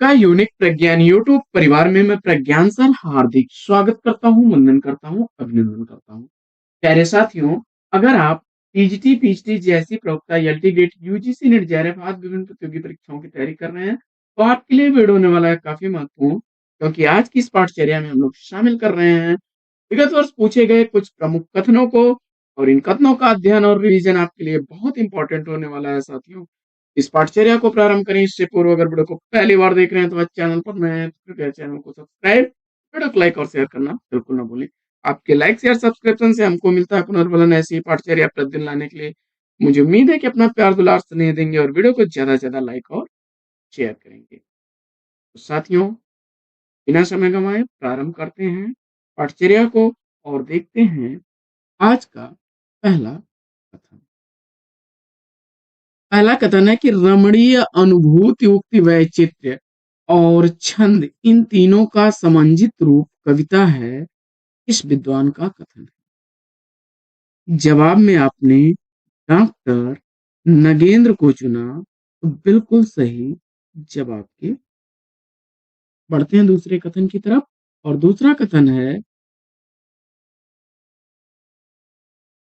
आपका यूनिक प्रज्ञान यूट्यूब परिवार में मैं प्रज्ञान सर हार्दिक स्वागत करता हूँ, वंदन करता हूँ, अभिनंदन करता हूँ। प्यारे साथियों, अगर आप टीजीटी, पीएचडी जैसी प्रवक्ता, एलटी गेट, यूजीसी नेट जैसे विभिन्न प्रतियोगी परीक्षाओं की तैयारी कर रहे हैं, तो आपके लिए वीडियो होने वाला है काफी महत्वपूर्ण, क्योंकि आज की इस पाठचर्या में हम लोग शामिल कर रहे हैं विगत वर्ष पूछे गए कुछ प्रमुख कथनों को, और इन कथनों का अध्ययन और रिवीजन आपके लिए बहुत इंपॉर्टेंट होने वाला है साथियों। इस पाठचर्या को प्रारंभ करें इससे पूर्व अगर वीडियो को पहली बार देख रहे हैं तो आज चैनल पर नए हैं तो कृपया चैनल को सब्सक्राइब, वीडियो को लाइक और शेयर करना बिल्कुल ना भूलें। आपके लाइक शेयर सब्सक्रिप्शन से हमको मिलता है पुनर्बलन ऐसी ही पाठचर्या प्रतिदिन लाने के लिए। मुझे उम्मीद है कि अपना प्यार दुलार स्नेह देंगे और वीडियो को ज्यादा से ज्यादा लाइक और शेयर करेंगे। तो साथियों, बिना समय गंवाए प्रारंभ करते हैं पाठचर्या को और देखते हैं आज का पहला कथन। पहला कथन है कि रमणीय अनुभूति, उक्ति, वैचित्र्य और छंद इन तीनों का समंजित रूप कविता है। इस विद्वान का कथन है। जवाब में आपने डॉक्टर नगेंद्र को चुना, तो बिल्कुल सही जवाब के। बढ़ते हैं दूसरे कथन की तरफ, और दूसरा कथन है,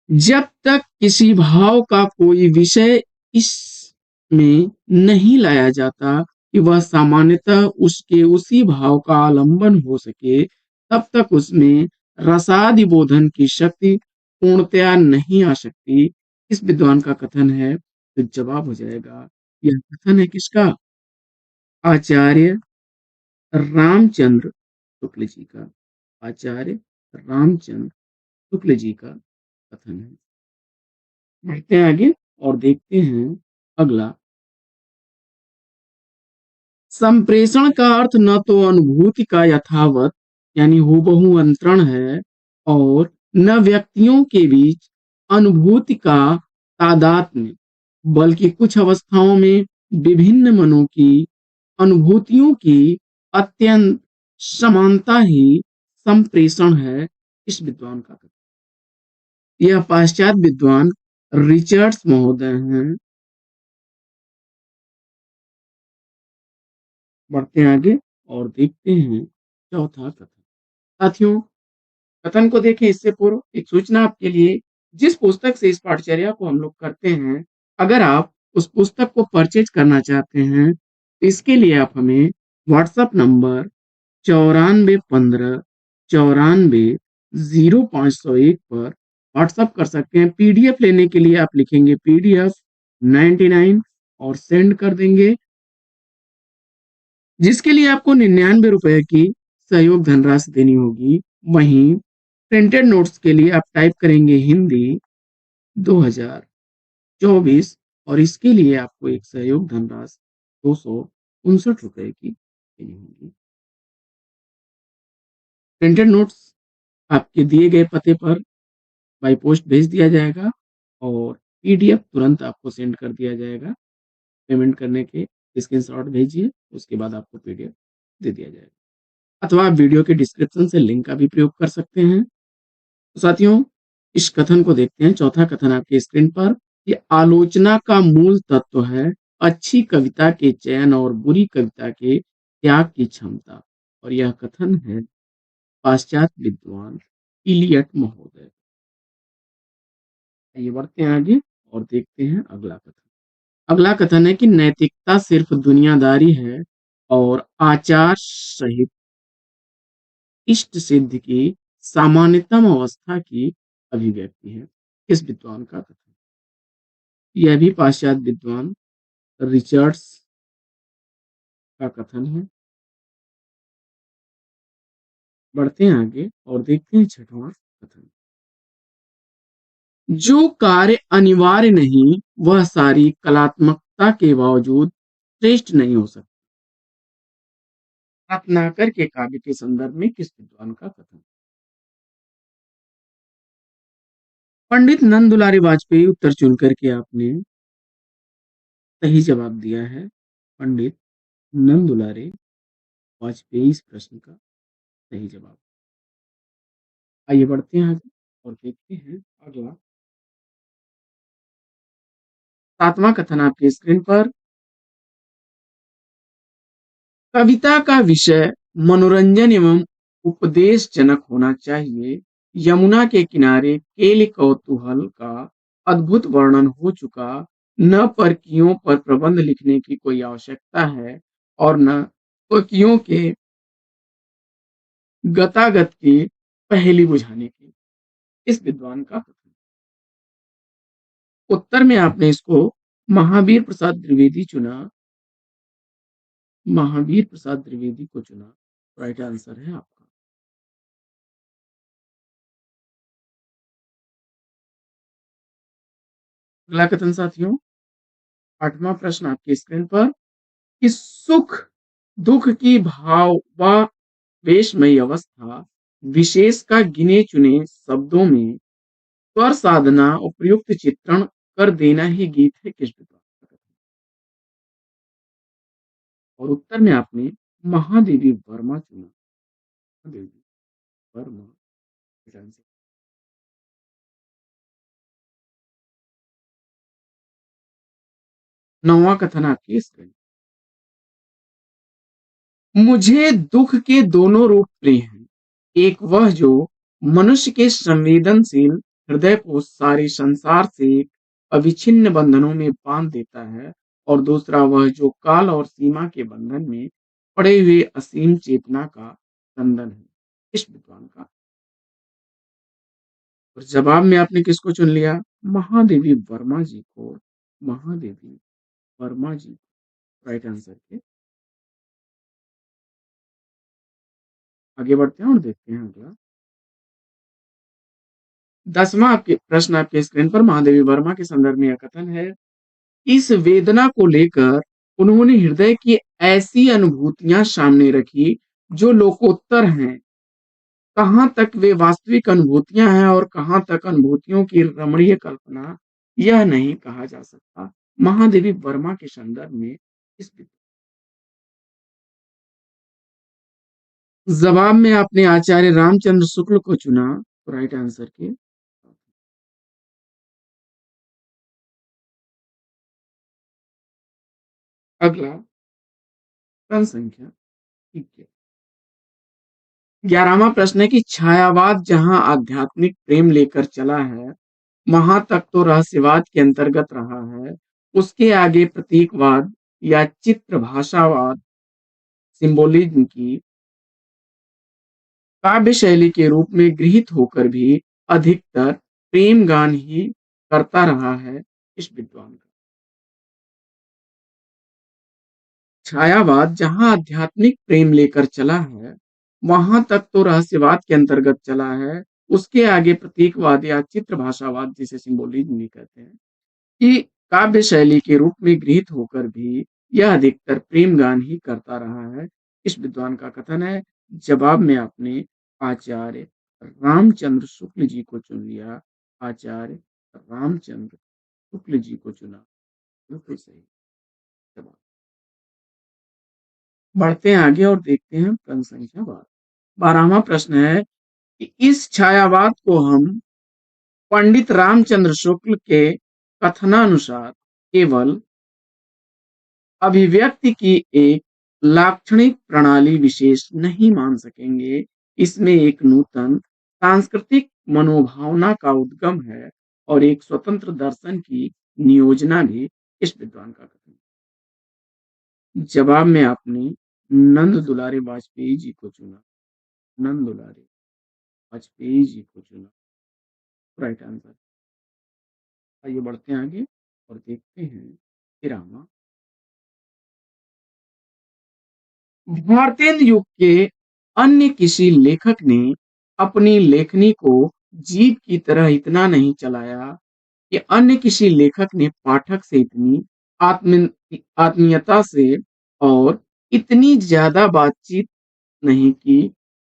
जब तक किसी भाव का कोई विषय इसमें नहीं लाया जाता कि वह सामान्यतः उसके उसी भाव का आलंबन हो सके, तब तक उसमें रसादिबोधन की शक्ति पूर्णतया नहीं आ सकती। इस विद्वान का कथन है। तो जवाब हो जाएगा, यह कथन है किसका? आचार्य रामचंद्र शुक्ल जी का। आचार्य रामचंद्र शुक्ल जी का कथन है। बढ़ते हैं आगे और देखते हैं अगला। संप्रेषण का अर्थ न तो अनुभूति का यथावत यानी हूबहू अंतरण है, और न व्यक्तियों के बीच अनुभूति का तादात्म्य, बल्कि कुछ अवस्थाओं में विभिन्न मनों की अनुभूतियों की अत्यंत समानता ही संप्रेषण है। इस विद्वान का कथन। यह पाश्चात्य विद्वान रिचर्ड्स महोदय हैं। बढ़ते हैं आगे और देखते हैं चौथा कथन। साथियों, कथन को देखें इससे पूर्व एक सूचना आपके लिए। जिस पुस्तक से इस पाठचर्या को हम लोग करते हैं, अगर आप उस पुस्तक को परचेज करना चाहते हैं तो इसके लिए आप हमें व्हाट्सएप नंबर 9415 94 0501 पर व्हाट्सएप कर सकते हैं। पीडीएफ लेने के लिए आप लिखेंगे पीडीएफ 99 और सेंड कर देंगे, जिसके लिए आपको 99 रुपए की सहयोग धनराशि देनी होगी। वहीं प्रिंटेड नोट्स के लिए आप टाइप करेंगे हिंदी 2024, और इसके लिए आपको एक सहयोग धनराशि 259 रुपए की देनी होगी। प्रिंटेड नोट्स आपके दिए गए पते पर बाई पोस्ट भेज दिया जाएगा, और पीडीएफ तुरंत आपको सेंड कर दिया जाएगा। पेमेंट करने के स्क्रीनशॉट भेजिए, उसके बाद आपको पीडीएफ दे दिया जाएगा, अथवा आप वीडियो के डिस्क्रिप्शन से लिंक का भी प्रयोग कर सकते हैं। तो साथियों, इस कथन को देखते हैं। चौथा कथन आपके स्क्रीन पर। ये आलोचना का मूल तत्व है अच्छी कविता के चयन और बुरी कविता के त्याग की क्षमता, और यह कथन है पाश्चात्य विद्वान इलियट महोदय। आइए बढ़ते हैं आगे और देखते हैं अगला कथन। अगला कथन है कि नैतिकता सिर्फ दुनियादारी है और आचार सहित इष्ट सिद्ध की सामान्यतम अवस्था की अभिव्यक्ति है। इस विद्वान का कथन। यह भी पाश्चात्य विद्वान रिचर्ड्स का कथन है। बढ़ते हैं आगे और देखते हैं छठवां कथन। जो कार्य अनिवार्य नहीं वह सारी कलात्मकता के बावजूद श्रेष्ठ नहीं हो सकता। रत्नाकर के काव्य के संदर्भ में किस विद्वान का कथन? पंडित नंद दुलारी वाजपेयी उत्तर चुन करके आपने सही जवाब दिया है। पंडित नंद दुलारी वाजपेयी इस प्रश्न का सही जवाब। आइए बढ़ते हैं आगे और देखते हैं अगला। सातवां कथन आपकी स्क्रीन पर। कविता का विषय मनोरंजन एवं उपदेशजनक होना चाहिए। यमुना के किनारे केली कौतूहल का अद्भुत वर्णन हो चुका। न पर्कियों पर प्रबंध लिखने की कोई आवश्यकता है और न पर्कियों के गतागत की पहेली बुझाने की। इस विद्वान का कथन। उत्तर में आपने इसको महावीर प्रसाद द्विवेदी चुना। महावीर प्रसाद द्विवेदी को चुना। राइट आंसर है आपका। अगला कथन साथियों, आठवां प्रश्न आपकी स्क्रीन पर कि सुख दुख की भावावेशमयी अवस्था विशेष का गिने चुने शब्दों में स्वर साधना उपयुक्त चित्रण कर देना ही गीत है किस विद्वान का कथन। और उत्तर में आपने महादेवी वर्मा चुना। महादेवी वर्मा। नौवां कथन आपकी स्क्रीन। मुझे दुख के दोनों रूप प्रिय हैं। एक वह जो मनुष्य के संवेदनशील हृदय को सारे संसार से अविच्छिन्न बंधनों में बांध देता है और दूसरा वह जो काल और सीमा के बंधन में पड़े हुए असीम चेतना का बंधन है। इस विद्वान का। और जवाब में आपने किसको चुन लिया? महादेवी वर्मा जी को। महादेवी वर्मा जी राइट आंसर के। आगे बढ़ते हैं और देखते हैं अगला। 10वां आपके प्रश्न आपके स्क्रीन पर महादेवी वर्मा के संदर्भ में यह कथन है। इस वेदना को लेकर उन्होंने हृदय की ऐसी अनुभूतियां सामने रखी जो लोकोत्तर हैं। कहां तक वे वास्तविक अनुभूतियां हैं और कहां तक अनुभूतियों की रमणीय कल्पना, यह नहीं कहा जा सकता। महादेवी वर्मा के संदर्भ में इस जवाब में आपने आचार्य रामचंद्र शुक्ल को चुना। राइट आंसर के। अगला प्रश्न संख्या 11वां प्रश्न है कि छायावाद जहां आध्यात्मिक प्रेम लेकर चला है वहां तक तो रहस्यवाद के अंतर्गत रहा है। उसके आगे प्रतीकवाद या चित्र भाषावाद सिंबोलिज्म की काव्य शैली के रूप में गृहीत होकर भी अधिकतर प्रेम गान ही करता रहा है। इस विद्वान का। छायावाद जहां आध्यात्मिक प्रेम लेकर चला है वहां तक तो रहस्यवाद के अंतर्गत चला है। उसके आगे प्रतीकवाद या चित्र भाषावाद जिसे सिंबोलिज्म भी कहते हैं कि काव्य शैली के रूप में गृहीत होकर भी यह अधिकतर प्रेम गान ही करता रहा है। इस विद्वान का कथन है। जवाब में आपने आचार्य रामचंद्र शुक्ल जी को चुन लिया। आचार्य रामचंद्र शुक्ल जी को चुना। बिल्कुल सही जवाब। बढ़ते हैं आगे और देखते हैं प्रश्न संख्या 12वां प्रश्न है कि इस छायावाद को हम पंडित रामचंद्र शुक्ल के कथनानुसार केवल अभिव्यक्ति की एक लाक्षणिक प्रणाली विशेष नहीं मान सकेंगे। इसमें एक नूतन सांस्कृतिक मनोभावना का उद्गम है और एक स्वतंत्र दर्शन की नियोजना भी। इस विद्वान का कथन। जवाब में आपने नंद दुलारे वाजपेयी जी को चुना। नंद दुलारे वाजपेयी जी को चुना। Right answer. आइए बढ़ते हैं आगे और देखते हैं 13वां। भारतेंदु युग के अन्य किसी लेखक ने अपनी लेखनी को जीव की तरह इतना नहीं चलाया कि अन्य किसी लेखक ने पाठक से इतनी आत्मीयता से और इतनी ज्यादा बातचीत नहीं की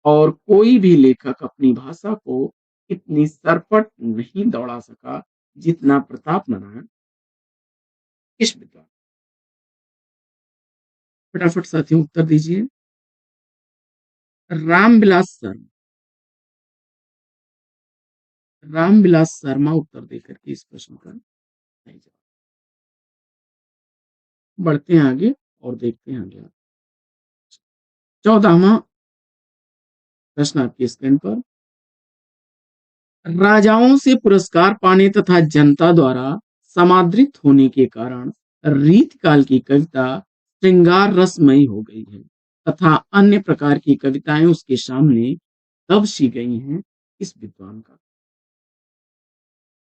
और कोई भी लेखक अपनी भाषा को इतनी सरपट नहीं दौड़ा सका जितना प्रताप नारायण। इस विद्वान। फटाफट साथियों उत्तर दीजिए। रामविलास शर्मा। रामविलास शर्मा उत्तर देकर के इस प्रश्न का सही जवाब। बढ़ते हैं आगे और देखते हैं अगला। 14वां प्रश्न आपकी स्क्रीन पर, राजाओं से पुरस्कार पाने तथा जनता द्वारा समादृत होने के कारण रीतकाल की कविता श्रृंगार रसमयी हो गई है तथा अन्य प्रकार की कविताएं उसके सामने तब सी गई हैं। इस विद्वान का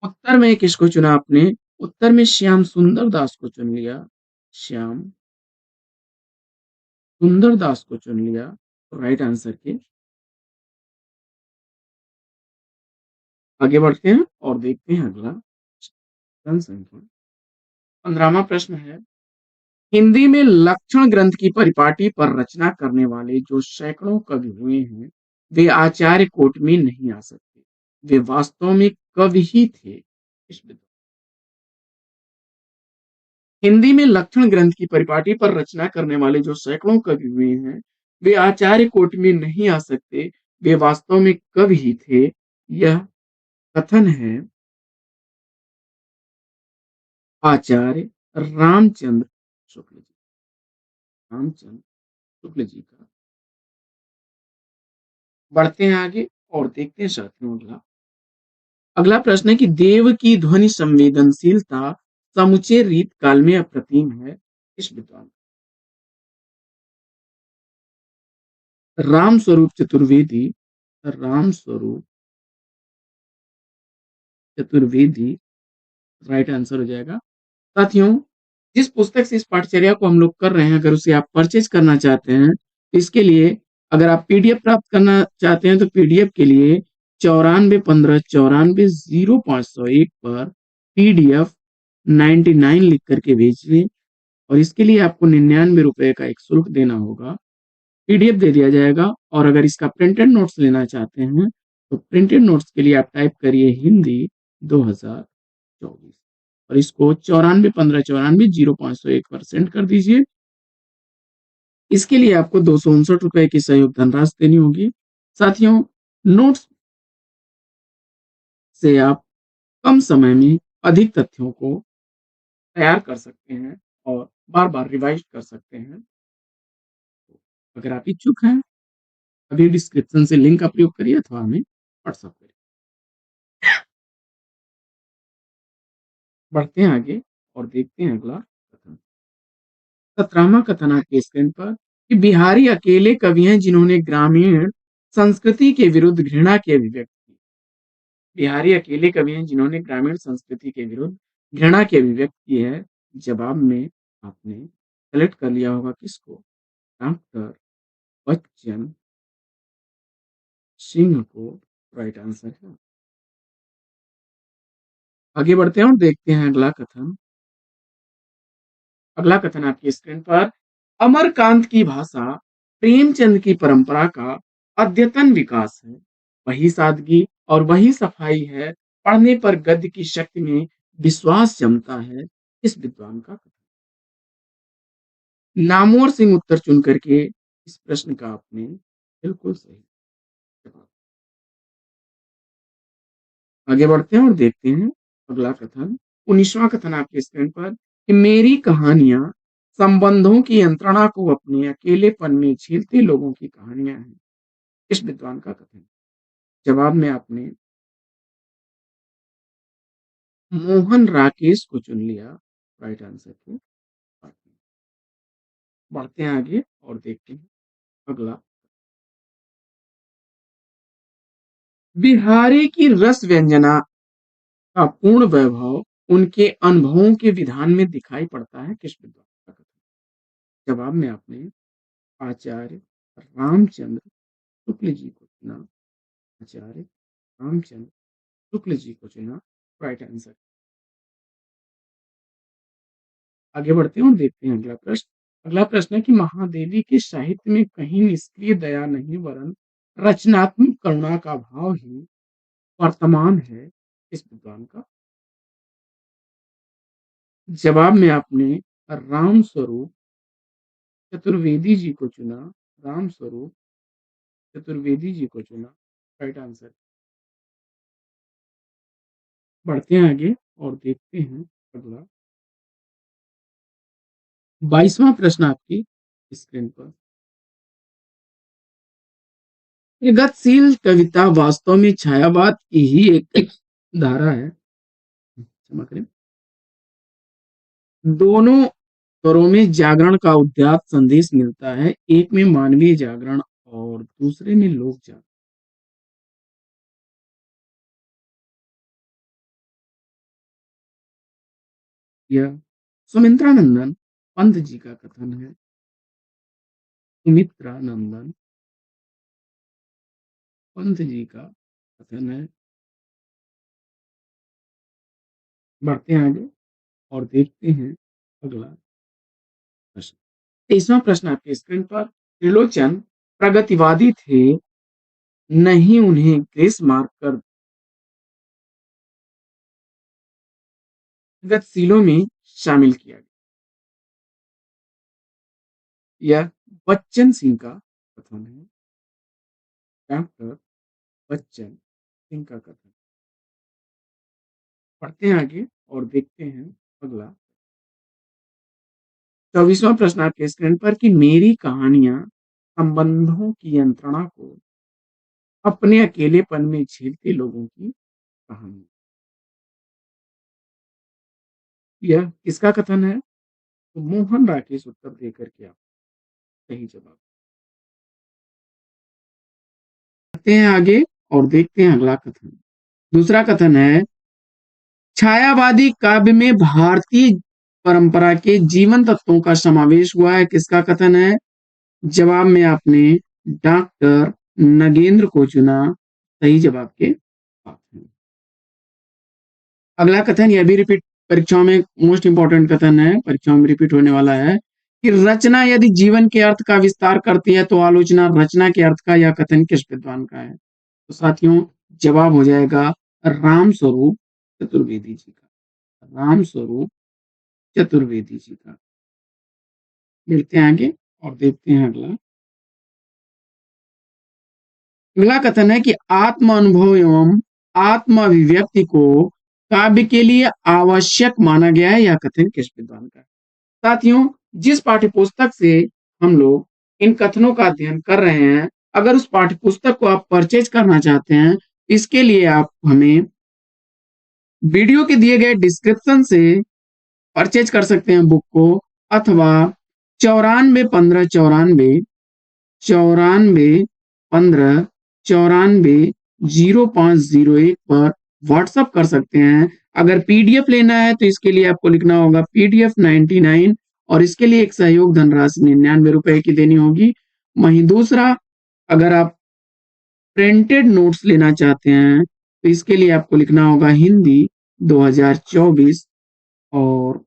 उत्तर में किसको चुना आपने? उत्तर में श्याम सुंदर दास को चुन लिया। श्याम सुंदर दास को चुन लिया। तो राइट आंसर के आगे बढ़ते हैं और देखते हैं अगला जनसंख्या। 15वां प्रश्न है, हिंदी में लक्षण ग्रंथ की परिपाटी पर रचना करने वाले जो सैकड़ों कवि हुए हैं, वे आचार्य कोट में नहीं आ सकते, वे वास्तव में कवि ही थे। इस विद्वान हिंदी में लक्षण ग्रंथ की परिपाटी पर रचना करने वाले जो सैकड़ों कवि हुए हैं, वे आचार्य कोट में नहीं आ सकते, वे वास्तव में कवि ही थे। यह कथन है आचार्य रामचंद्र शुक्ल जी, रामचंद्र शुक्ल जी का। बढ़ते हैं आगे और देखते हैं साथियों अगला अगला प्रश्न है कि देव की ध्वनि संवेदनशीलता समुचे रीत काल में अप्रतिम है। इस विद्वान राम स्वरूप चतुर्वेदी, राम स्वरूप चतुर्वेदी राइट आंसर हो जाएगा। साथियों, जिस पुस्तक से इस पाठचर्या को हम लोग कर रहे हैं, अगर उसे आप परचेज करना चाहते हैं, तो इसके लिए अगर आप पीडीएफ प्राप्त करना चाहते हैं तो पीडीएफ के लिए 9415940501 पर पीडीएफ 99 लिख करके भेजिए और इसके लिए आपको 99 रुपए का एक शुल्क देना होगा। पीडीएफ दे दिया जाएगा और अगर इसका प्रिंटेड नोट्स लेना चाहते हैं तो प्रिंटेड नोट्स के लिए आप टाइप करिए हिंदी 2024 और इसको 9415940501 पर सेंड कर दीजिए। इसके लिए आपको 259 रुपए की सहयोग धनराशि देनी होगी। साथियों, नोट्स से आप कम समय में अधिक तथ्यों को तैयार कर सकते हैं और बार बार रिवाइज कर सकते हैं। अगर आप इच्छुक हैं, अभी डिस्क्रिप्शन से लिंक का प्रयोग करिए अथवा हमें व्हाट्सएप करिए। बढ़ते हैं आगे और देखते हैं अगला कथन। 17वां कथन आपके स्क्रीन पर कि बिहारी अकेले कवि हैं जिन्होंने ग्रामीण संस्कृति के विरुद्ध घृणा की अभिव्यक्ति की। बिहारी अकेले कवि हैं जिन्होंने ग्रामीण संस्कृति के विरुद्ध घृणा की अभिव्यक्ति की है। जवाब में आपने सेलेक्ट कर लिया होगा किसको? डॉक्टर बच्चन सिंह को राइट आंसर है। आगे बढ़ते हैं और देखते हैं अगला कथन। अगला कथन आपकी स्क्रीन पर, अमरकांत की भाषा प्रेमचंद की परंपरा का अद्यतन विकास है, वही सादगी और वही सफाई है, पढ़ने पर गद्य की शक्ति में विश्वास जमता है। इस विद्वान का कथन। नामवर सिंह उत्तर चुन करके इस प्रश्न का आपने बिल्कुल सही जवाब। आगे बढ़ते हैं और देखते हैं अगला कथन। 19वां कथन आपके स्क्रीन पर कि मेरी कहानियां संबंधों की यंत्रणा को अपने अकेलेपन में झेलते लोगों की कहानियां हैं। इस विद्वान का कथन। जवाब में आपने मोहन राकेश को चुन लिया राइट आंसर के। बढ़ते हैं आगे और देखते हैं अगला। बिहारी की रस व्यंजना का पूर्ण वैभव उनके अनुभवों के विधान में दिखाई पड़ता है। किस विद्वान का कथन। जवाब में आपने आचार्य रामचंद्र शुक्ल जी को चुना। आचार्य रामचंद्र शुक्ल जी को चुना राइट आंसर। आगे बढ़ते हैं और देखते हैं अगला प्रश्न। अगला प्रश्न है कि महादेवी के साहित्य में कहीं निष्क्रिय दया नहीं वरन रचनात्मक करुणा का भाव ही वर्तमान है। इस विद्वान का। जवाब में आपने राम स्वरूप चतुर्वेदी जी को चुना। राम स्वरूप चतुर्वेदी जी को चुना राइट आंसर। बढ़ते हैं आगे और देखते हैं अगला 22वां प्रश्न आपकी स्क्रीन पर। प्रगतिशील कविता वास्तव में छायावाद की ही एक धारा है। क्षमा करें। दोनों स्तरों में जागरण का उद्यात संदेश मिलता है, एक में मानवीय जागरण और दूसरे में लोक जागरण। यह सुमित्रानंदन पंत जी का कथन है। सुमित्रानंदन पंत जी का कथन है। बढ़ते हैं आगे और देखते हैं अगला प्रश्न। 23वां प्रश्न आपके स्क्रीन पर। त्रिलोचन प्रगतिवादी थे, नहीं उन्हें ग्रेस मार्क कर प्रगतिशीलों में शामिल किया गया। यह बच्चन सिंह का कथन है। डॉक्टर बच्चन सिंह का कथन। पढ़ते हैं आगे और देखते हैं अगला। 24वां प्रश्न आपके स्क्रीन पर कि मेरी कहानियां संबंधों की यंत्रणा को अपने अकेलेपन में झेलते लोगों की कहानी। यह किसका कथन है? तो मोहन राकेश उत्तर देकर के आप सही जवाब। बढ़ते हैं आगे और देखते हैं अगला कथन। दूसरा कथन है, छायावादी काव्य में भारतीय परंपरा के जीवन तत्वों का समावेश हुआ है। किसका कथन है? जवाब में आपने डॉक्टर नगेंद्र को चुना, सही जवाब के साथ है। अगला कथन यह भी रिपीट परीक्षाओं में मोस्ट इंपॉर्टेंट कथन है, परीक्षाओं में रिपीट होने वाला है कि रचना यदि जीवन के अर्थ का विस्तार करती है तो आलोचना रचना के अर्थ का या कथन किस विद्वान का है? तो साथियों जवाब हो जाएगा राम स्वरूप चतुर्वेदी जी का। राम स्वरूप चतुर्वेदी जी का। मिलते हैं आगे और देखते हैं अगला। अगला कथन है कि आत्म अनुभव एवं आत्म अभिव्यक्ति को काव्य के लिए आवश्यक माना गया है, या कथन किस विद्वान का है? साथियों जिस पाठ्य पुस्तक से हम लोग इन कथनों का अध्ययन कर रहे हैं, अगर उस पाठ्य पुस्तक को आप परचेज करना चाहते हैं, इसके लिए आप हमें वीडियो के दिए गए डिस्क्रिप्शन से परचेज कर सकते हैं बुक को, अथवा 94 15 94 94 0501 पर व्हाट्सअप कर सकते हैं। अगर पीडीएफ लेना है तो इसके लिए आपको लिखना होगा पीडीएफ 99 और इसके लिए एक सहयोग धनराशि 99 रुपए की देनी होगी। वहीं दूसरा, अगर आप प्रिंटेड नोट्स लेना चाहते हैं तो इसके लिए आपको लिखना होगा हिंदी 2024 और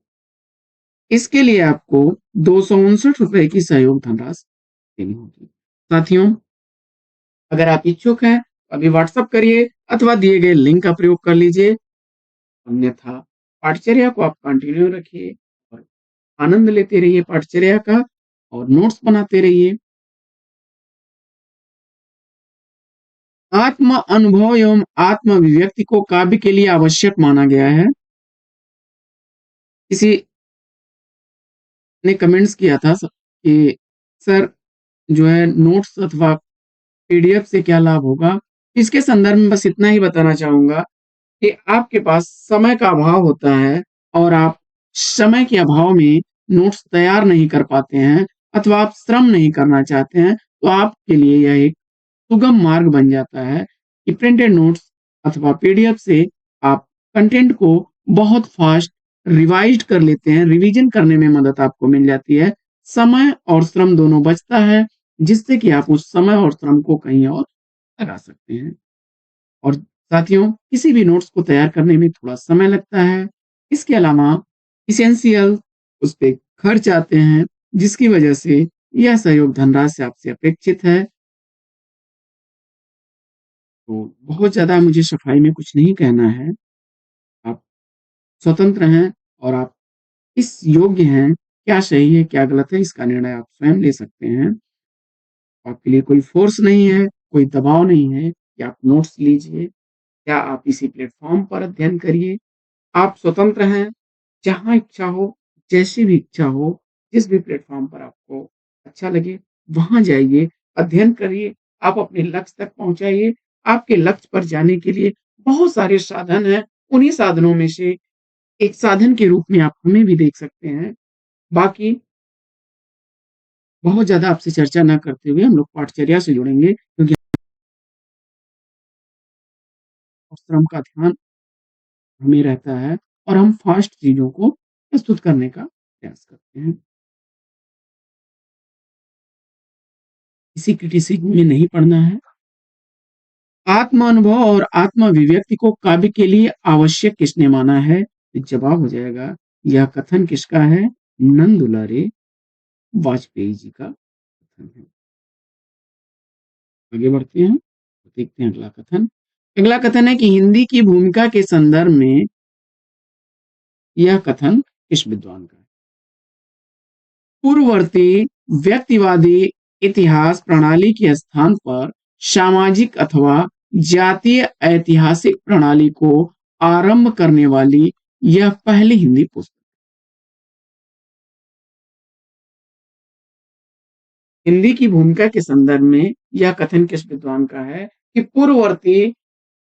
इसके लिए आपको 259 रुपए की सहयोग धनराशि देनी होगी। साथियों अगर आप इच्छुक हैं तो अभी व्हाट्सएप करिए अथवा दिए गए लिंक का प्रयोग कर लीजिए, अन्यथा पाठचर्या को आप कंटिन्यू रखिए और आनंद लेते रहिए पाठचर्या का और नोट्स बनाते रहिए। आत्म अनुभव एवं आत्म अभिव्यक्ति को काव्य के लिए आवश्यक माना गया है। किसी ने कमेंट्स किया था कि सर जो है नोट्स अथवा पीडीएफ से क्या लाभ होगा? इसके संदर्भ में बस इतना ही बताना चाहूंगा कि आपके पास समय का अभाव होता है और आप समय के अभाव में नोट्स तैयार नहीं कर पाते हैं अथवा आप श्रम नहीं करना चाहते हैं, तो आपके लिए यह एक सुगम मार्ग बन जाता है कि प्रिंटेड नोट्स अथवा पीडीएफ से आप कंटेंट को बहुत फास्ट रिवाइज कर लेते हैं, रिवीजन करने में मदद आपको मिल जाती है, समय और श्रम दोनों बचता है, जिससे कि आप उस समय और श्रम को कहीं और लगा सकते हैं। और साथियों किसी भी नोट्स को तैयार करने में थोड़ा समय लगता है, इसके अलावा इसेंशियल उस पे खर्च आते हैं, जिसकी वजह से यह सहयोग धनराशि आपसे अपेक्षित है। तो बहुत ज़्यादा मुझे सफाई में कुछ नहीं कहना है। आप स्वतंत्र हैं और आप इस योग्य हैं, क्या सही है, क्या गलत है, इसका निर्णय आप स्वयं ले सकते हैं। आपके लिए कोई फ़ोर्स नहीं है, कोई दबाव नहीं है कि आप नोट्स लीजिए या आप इसी प्लेटफ़ॉर्म पर अध्ययन करिए। आप स्वतंत्र हैं, जहाँ इच्छा हो, जैसी भी इच्छा हो, जिस भी प्लेटफ़ॉर्म पर आपको अच्छा लगे, वहाँ जाइए, अध्ययन करिए आप अपने लक्ष्य तक पहुंचाइए। आपके लक्ष्य पर जाने के लिए बहुत सारे साधन हैं। उन्हीं साधनों में से एक साधन के रूप में आप हमें भी देख सकते हैं। बाकी बहुत ज़्यादा आपसे चर्चा ना करते हुए हम लोग पाठचर्या से जुड़ेंगे, क्योंकि श्रम का ध्यान हमें रहता है और हम फास्ट चीज़ों को प्रस्तुत करने का प्रयास करते हैं। किसी क्रिटिसिज्म में नहीं पड़ना है। आत्म अनुभव और आत्म अभिव्यक्ति को काव्य के लिए आवश्यक किसने माना है? तो जवाब हो जाएगा, यह कथन किसका है? नंद दुलारे वाजपेयी जी का कथन है। आगे बढ़ते हैं, देखते हैं अगला कथन। अगला कथन है कि हिंदी की भूमिका के संदर्भ में यह कथन किस विद्वान का है? पूर्ववर्ती व्यक्तिवादी इतिहास प्रणाली के स्थान पर सामाजिक अथवा जातीय ऐतिहासिक प्रणाली को आरंभ करने वाली यह पहली हिंदी पुस्तक। हिंदी की भूमिका के संदर्भ में यह कथन किस विद्वान का है कि पूर्ववर्ती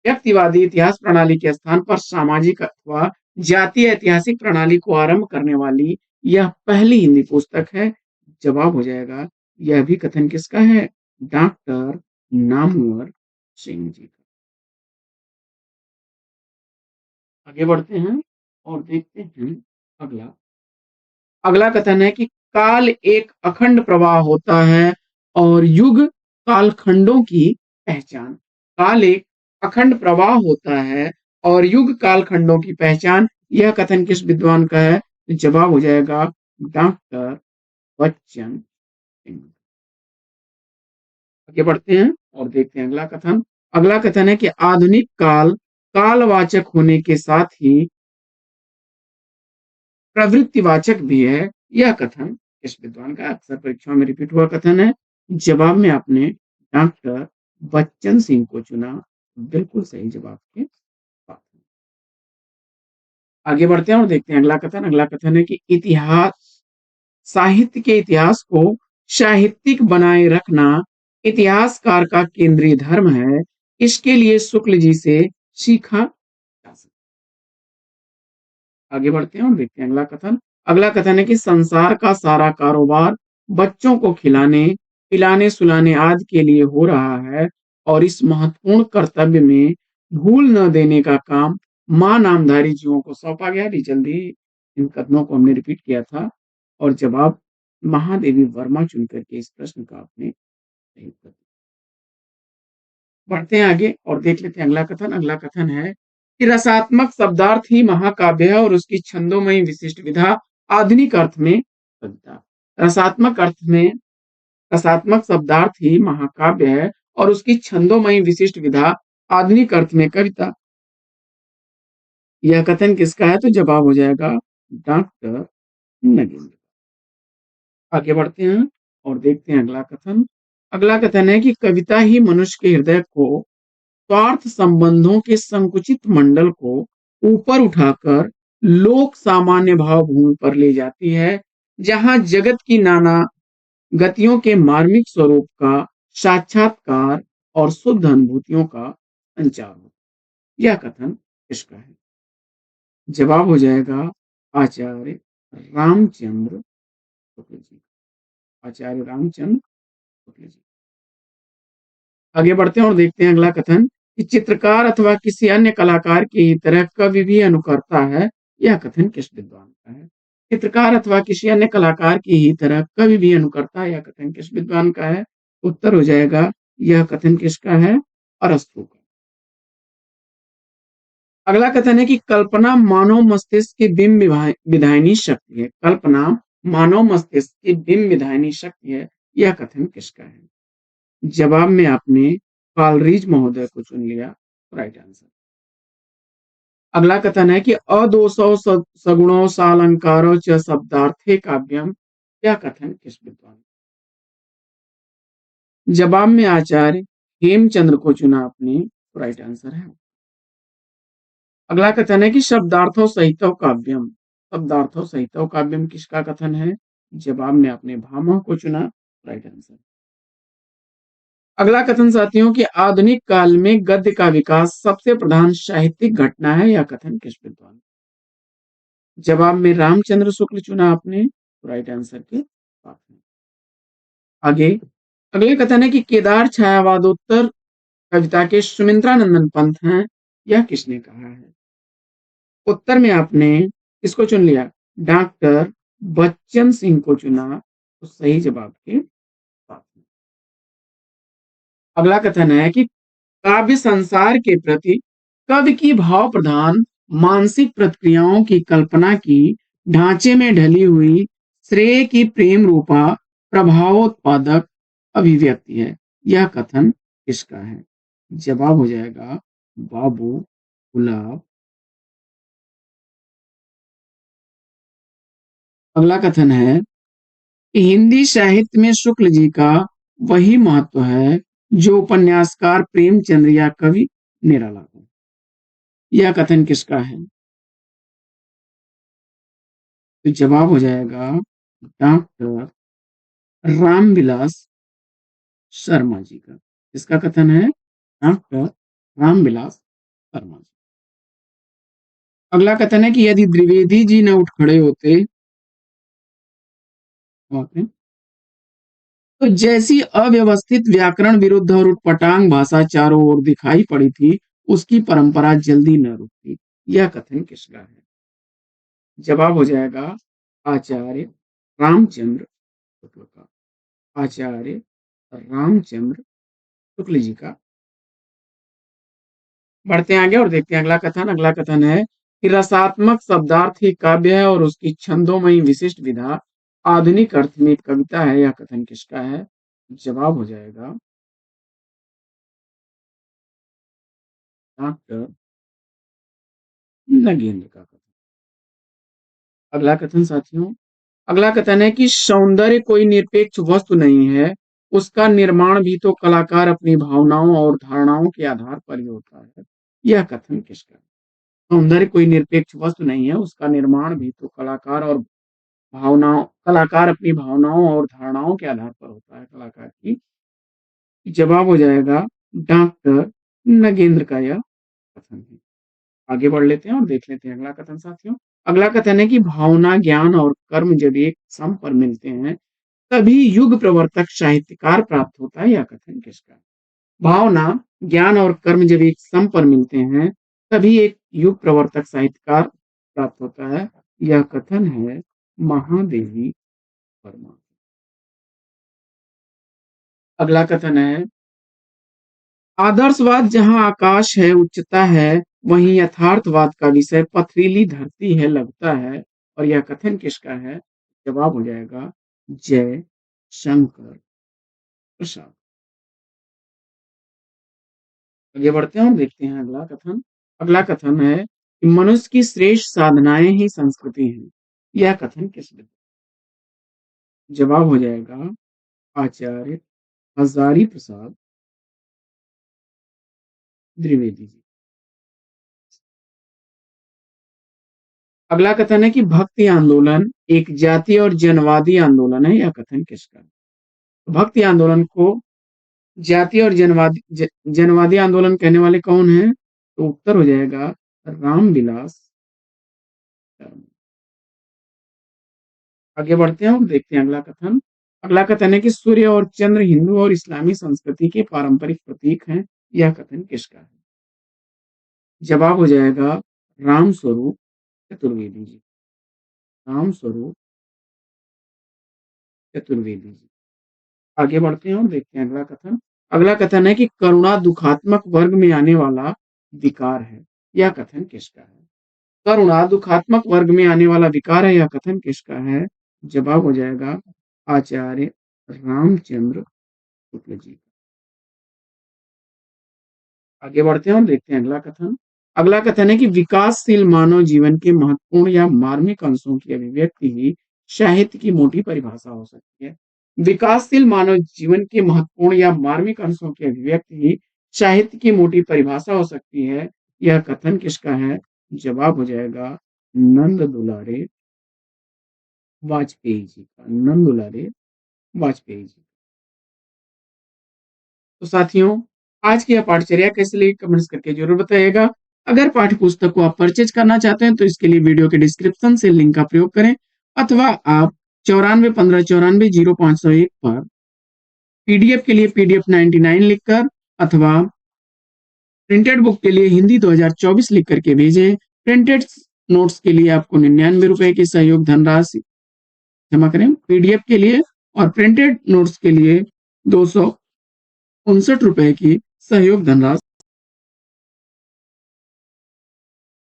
व्यक्तिवादी इतिहास प्रणाली के स्थान पर सामाजिक अथवा जातीय ऐतिहासिक प्रणाली को आरंभ करने वाली यह पहली हिंदी पुस्तक है। जवाब हो जाएगा, यह भी कथन किसका है? डॉक्टर नामवर सिंह जी का। आगे बढ़ते हैं और देखते हैं अगला। अगला कथन है कि काल एक अखंड प्रवाह होता है और युग कालखंडों की पहचान। काल एक अखंड प्रवाह होता है और युग कालखंडों की पहचान। यह कथन किस विद्वान का है? तो जवाब हो जाएगा, डॉक्टर बच्चन सिंह। आगे बढ़ते हैं और देखते हैं अगला कथन। अगला कथन है कि आधुनिक काल कालवाचक होने के साथ ही प्रवृत्तिवाचक भी है। यह कथन इस विद्वान का अक्सर परीक्षाओं में रिपीट हुआ कथन है। जवाब में आपने डॉक्टर बच्चन सिंह को चुना, बिल्कुल सही जवाब के साथ। आगे बढ़ते हैं और देखते हैं अगला कथन। अगला कथन है कि इतिहास साहित्य के इतिहास को साहित्यिक बनाए रखना इतिहासकार का केंद्रीय धर्म है। इसके लिए शुक्ल जी से सीखा जा सकता है। आगे बढ़ते हैं और देखते हैं अगला कथन। अगला कथन है कि संसार का सारा कारोबार बच्चों को खिलाने पिलाने सुलाने आदि के लिए हो रहा है और इस महत्वपूर्ण कर्तव्य में भूल न देने का काम मां नामधारी जीवों को सौंपा गया। अभी जल्दी इन कथनों को हमने रिपीट किया था और जवाब महादेवी वर्मा चुन करके इस प्रश्न का आपने सही उत्तर दिया। बढ़ते हैं आगे और देख लेते हैं अगला कथन। अगला कथन है कि रसात्मक शब्दार्थ ही महाकाव्य है और उसकी छंदोमयी विशिष्ट विधा आधुनिक अर्थ में कविता। रसात्मक अर्थ में रसात्मक शब्दार्थ ही महाकाव्य है और उसकी छंदोमयी विशिष्ट विधा आधुनिक अर्थ में कविता। यह कथन किसका है? तो जवाब हो जाएगा डॉक्टर नगेंद्र। आगे बढ़ते हैं और देखते हैं अगला कथन। अगला कथन है कि कविता ही मनुष्य के हृदय को स्वार्थ संबंधों के संकुचित मंडल को ऊपर उठाकर लोक सामान्य भाव भूमि पर ले जाती है, जहां जगत की नाना गतियों के मार्मिक स्वरूप का साक्षात्कार और शुद्ध अनुभूतियों का संचार हो। यह कथन किसका है? जवाब हो जाएगा आचार्य रामचंद्र शुक्ल जी। आचार्य रामचंद्र शुक्ल जी। आगे बढ़ते हैं और देखते हैं अगला कथन कि चित्रकार अथवा किसी अन्य कलाकार की तरह कवि भी अनुकरता है। यह कथन किस विद्वान का है? चित्रकार अथवा किसी अन्य कलाकार की ही तरह कवि भी अनुकरता है। यह कथन किस विद्वान का है? उत्तर हो जाएगा, यह कथन किसका है? अरस्तु का। अगला कथन है कि कल्पना मानव मस्तिष्क की बिंब विधायनी शक्ति है। कल्पना मानव मस्तिष्क की बिंब विधायनी शक्ति है। यह कथन किसका है? जवाब में आपने कालरीज महोदय को चुन लिया, राइट आंसर। अगला कथन है कि अदोषौ सगुणौ सालंकारो च शब्दार्थे काव्यम। यह कथन किस विद्वान? जवाब में आचार्य हेमचंद्र को चुना आपने, राइट आंसर है। अगला कथन है कि शब्दार्थो सहितो काव्यम। शब्दार्थो सहितो काव्यम किसका कथन है? जवाब में आपने भामह को चुना, राइट आंसर। अगला कथन साथियों कि आधुनिक काल में गद्य का विकास सबसे प्रधान साहित्यिक घटना है, यह कथन किस विद्वान? जवाब में रामचंद्र शुक्ल चुना आपने, तो राइट आंसर के पास में। आगे अगले कथन है कि केदार छायावादोत्तर कविता के सुमित्रा नंदन पंत हैं, यह किसने कहा है? उत्तर में आपने किसको चुन लिया? डॉक्टर बच्चन सिंह को चुना, तो सही जवाब के साथ में। अगला कथन है कि काव्य संसार के प्रति कवि की भाव प्रधान मानसिक प्रतिक्रियाओं की कल्पना की ढांचे में ढली हुई श्रेय की प्रेम रूपा प्रभावोत्पादक अभिव्यक्ति है, यह कथन किसका है? जवाब हो जाएगा बाबू गुलाब। अगला कथन है कि हिंदी साहित्य में शुक्ल जी का वही महत्व है जो उपन्यासकार प्रेमचंद्र या कवि निराला को। यह कथन किसका है? तो जवाब हो जाएगा डॉक्टर रामविलास शर्मा जी का। इसका कथन है डॉक्टर रामविलास शर्मा जी। अगला कथन है कि यदि द्विवेदी जी न उठ खड़े होते तो जैसी अव्यवस्थित व्याकरण विरुद्ध और उटपटांग भाषा चारों ओर दिखाई पड़ी थी उसकी परंपरा जल्दी न रुकती। यह कथन किसका है? जवाब हो जाएगा आचार्य रामचंद्र शुक्ल का। आचार्य रामचंद्र शुक्ल जी का। बढ़ते हैं आगे और देखते हैं अगला कथन। अगला कथन है कि रसात्मक शब्दार्थ ही काव्य है और उसकी छंदोमयी विशिष्ट विधा आधुनिक अर्थ में कविता है, यह कथन किसका है? जवाब हो जाएगा डॉक्टर नगेंद्र का कथन। अगला कथन साथियों, अगला कथन है कि सौंदर्य कोई निरपेक्ष वस्तु नहीं है, उसका निर्माण भी तो कलाकार अपनी भावनाओं और धारणाओं के आधार पर ही होता है, यह कथन किसका है? सौंदर्य कोई निरपेक्ष वस्तु नहीं है, उसका निर्माण भी तो कलाकार अपनी भावनाओं और धारणाओं के आधार पर होता है कलाकार की। जवाब हो जाएगा डॉक्टर नगेंद्र का यह कथन है। आगे बढ़ लेते हैं और देख लेते हैं अगला कथन साथियों। अगला कथन है कि भावना ज्ञान और कर्म जब एक सम पर मिलते हैं तभी युग प्रवर्तक साहित्यकार प्राप्त होता है, यह कथन किसका है? भावना ज्ञान और कर्म जब एक सम पर मिलते हैं तभी एक युग प्रवर्तक साहित्यकार प्राप्त होता है, यह कथन है महादेवी वर्मा। अगला कथन है आदर्शवाद जहां आकाश है उच्चता है वहीं यथार्थवाद का विषय पथरीली धरती है लगता है, और यह कथन किसका है? जवाब हो जाएगा जय शंकर प्रसाद। आगे बढ़ते हैं और देखते हैं अगला कथन। अगला कथन है कि मनुष्य की श्रेष्ठ साधनाएं ही संस्कृति है, यह कथन किस विधि? जवाब हो जाएगा आचार्य हजारी प्रसाद द्विवेदी जी। अगला कथन है कि भक्ति आंदोलन एक जाति और जनवादी आंदोलन है, यह कथन किसका है? भक्ति आंदोलन को जाति और जनवादी आंदोलन कहने वाले कौन हैं? तो उत्तर हो जाएगा रामविलास शर्मा। आगे बढ़ते हैं और देखते हैं अगला कथन। अगला कथन है कि सूर्य और चंद्र हिंदू और इस्लामी संस्कृति के पारंपरिक प्रतीक हैं, यह कथन किसका है? जवाब हो जाएगा राम स्वरूप चतुर्वेदी जी। राम स्वरूप चतुर्वेदी जी। आगे बढ़ते हैं और देखते हैं अगला कथन। अगला कथन है कि करुणा दुखात्मक वर्ग में आने वाला विकार है, यह कथन किसका है? करुणा दुखात्मक वर्ग में आने वाला विकार है, यह कथन किसका है? जवाब हो जाएगा आचार्य रामचंद्र शुक्ल जी। आगे बढ़ते हैं और देखते हैं अगला कथन। अगला कथन है कि विकासशील मानव जीवन के महत्वपूर्ण या मार्मिक अंशों की अभिव्यक्ति ही साहित्य की मोटी परिभाषा हो सकती है। विकासशील मानव जीवन के महत्वपूर्ण या मार्मिक अंशों की अभिव्यक्ति ही साहित्य की मोटी परिभाषा हो सकती है, यह कथन किसका है? जवाब हो जाएगा नंद दुलारे वाजपेयी जी का। नंद दुलारे वाजपेयी जी। तो साथियों, आज की यह पाठचर्या कैसी लगी कमेंट्स करके जरूर बताइएगा। अगर पाठ्य पुस्तक को आप परचेज करना चाहते हैं तो इसके लिए वीडियो के डिस्क्रिप्शन से लिंक का प्रयोग करें, अथवा आप 9415940501 पर पीडीएफ के लिए PDF 99 लिखकर, अथवा प्रिंटेड बुक के लिए हिंदी 2024 लिख करके भेजें। प्रिंटेड नोट्स के लिए आपको 99 रुपए की सहयोग धनराशि जमा करें पीडीएफ के लिए, और प्रिंटेड नोट्स के लिए 259 रुपए की सहयोग धनराशि।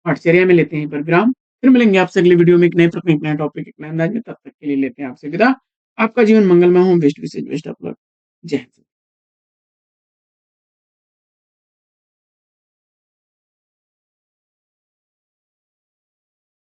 पाठचर्या में लेते हैं पर विराम, फिर मिलेंगे आपसे अगली वीडियो में एक नए प्रश्न, एक नया टॉपिक, एक नए अंदाज में। तब तक के लिए लेते हैं आपसे विदा। आपका जीवन मंगलमय हो। बेस्ट विशेष, बेस्ट ऑफ लक। जय हिंद।